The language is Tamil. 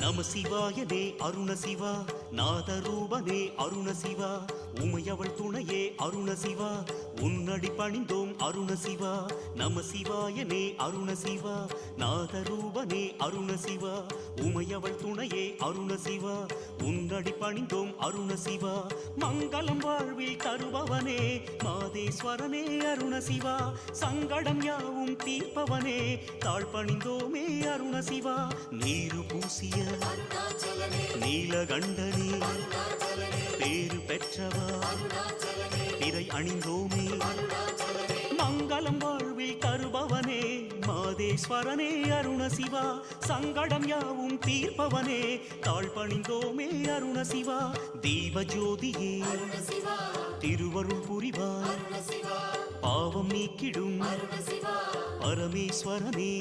நம சிவாயனே அருண சிவா நாதரூபனே அருண சிவா உமையவள் துணையே அருண சிவா உன்னடி பணிந்தோம் அருண சிவா நம சிவாயனே அருண சிவா நாதரூபனே அருண சிவா உமையவள் துணையே அருண சிவா உன்னடி பணிந்தோம் அருண சிவா மங்களம் வாழ்வில் தருபவனே மாதேஸ்வரனே அருண சிவா சங்கடம் யாவும் தீர்ப்பவனே தாழ் பணிந்தோமே அருண சிவா நீரு பூசிய நீலகண்டனே பேரு பெற்றவா பிறை அணிந்தோமே மங்களம் வாழ்வில் தருபவனே மாதேஸ்வரனே அருண சிவா சங்கடம் யாவும் தீர்ப்பவனே தாழ் பணிந்தோமே அருண சிவா தீப ஜோதியே திருவருள் புரிவாய் பாவம் நீக்கிடும் பரமேஸ்வரனே